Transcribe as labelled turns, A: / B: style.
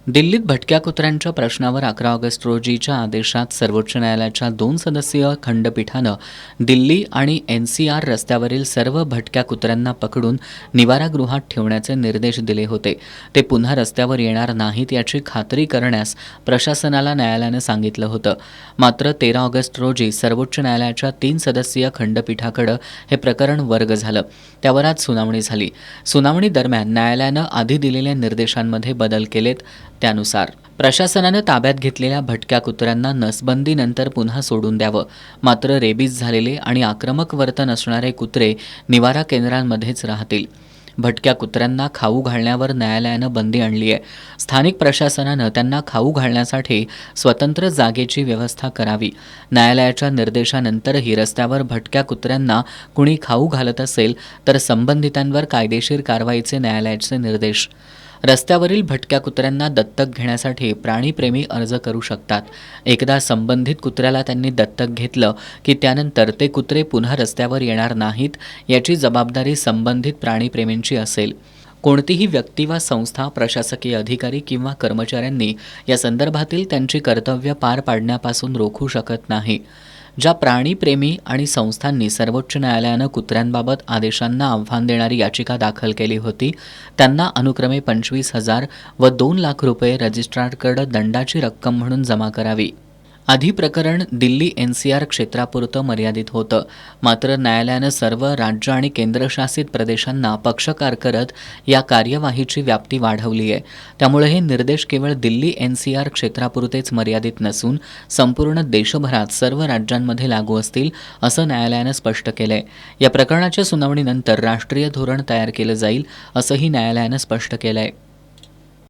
A: दिल्लीत भटक्या कुत्र्यांच्या प्रश्नावर 11 ऑगस्ट रोजीच्या आदेशात सर्वोच्च न्यायालयाच्या 2 सदस्यीय खंडपीठानं दिल्ली आणि NCR रस्त्यावरील सर्व भटक्या कुत्र्यांना पकडून निवारागृहात ठेवण्याचे निर्देश दिले होते. ते पुन्हा रस्त्यावर येणार नाहीत याची खात्री करण्यास प्रशासनाला न्यायालयानं सांगितलं होतं. मात्र 13 ऑगस्ट रोजी सर्वोच्च न्यायालयाच्या 3 सदस्यीय खंडपीठाकडे हे प्रकरण वर्ग झालं. त्यावर आज सुनावणी झाली. सुनावणी दरम्यान न्यायालयानं आधी दिलेल्या निर्देशांमध्ये बदल केलेत. त्यानुसार प्रशासनानं ताब्यात घेतलेल्या भटक्या कुत्र्यांना नसबंदीनंतर पुन्हा सोडून द्यावं. मात्र रेबीज झालेले आणि आक्रमक वर्तन असणारे कुत्रे निवारा केंद्रांमध्येच राहतील. भटक्या कुत्र्यांना खाऊ घालण्यावर न्यायालयानं बंदी आणली आहे. स्थानिक प्रशासनानं त्यांना खाऊ घालण्यासाठी स्वतंत्र जागेची व्यवस्था करावी. न्यायालयाच्या निर्देशानंतरही रस्त्यावर भटक्या कुत्र्यांना कुणी खाऊ घालत असेल तर संबंधितांवर कायदेशीर कारवाईचे न्यायालयाचे निर्देश. रस्त्यावरील भटक्या कुत्र्यांना दत्तक घेण्यासाठी प्राणीप्रेमी अर्ज करू शकतात. एकदा संबंधित कुत्र्याला त्यांनी दत्तक घेतलं की त्यानंतर ते कुत्रे पुन्हा रस्त्यावर येणार नाहीत याची जबाबदारी संबंधित प्राणीप्रेमींची असेल. कोणतीही व्यक्ती वा संस्था, प्रशासकीय अधिकारी किंवा कर्मचाऱ्यांनी या संदर्भातील त्यांची कर्तव्य पार पाडण्यापासून रोखू शकत नाही. ज्या प्राणीप्रेमी आणि संस्थांनी सर्वोच्च न्यायालयानं कुत्र्यांबाबत आदेशांना आव्हान देणारी याचिका दाखल केली होती त्यांना अनुक्रमे 25,000 व 2 लाख रुपये रजिस्ट्रारकडे दंडाची रक्कम म्हणून जमा करावी. आधी प्रकरण दिल्ली NCR क्षेत्रापुरतं मर्यादित होतं. मात्र न्यायालयानं सर्व राज्य आणि केंद्रशासित प्रदेशांना पक्षकार करत या कार्यवाहीची व्याप्ती वाढवली आहे. त्यामुळे हे निर्देश केवळ दिल्ली NCR क्षेत्रापुरतेच मर्यादित नसून संपूर्ण देशभरात सर्व राज्यांमध्ये लागू असतील असं न्यायालयानं स्पष्ट केलंय. या प्रकरणाच्या सुनावणीनंतर राष्ट्रीय धोरण तयार केलं जाईल असंही न्यायालयानं स्पष्ट केलंय.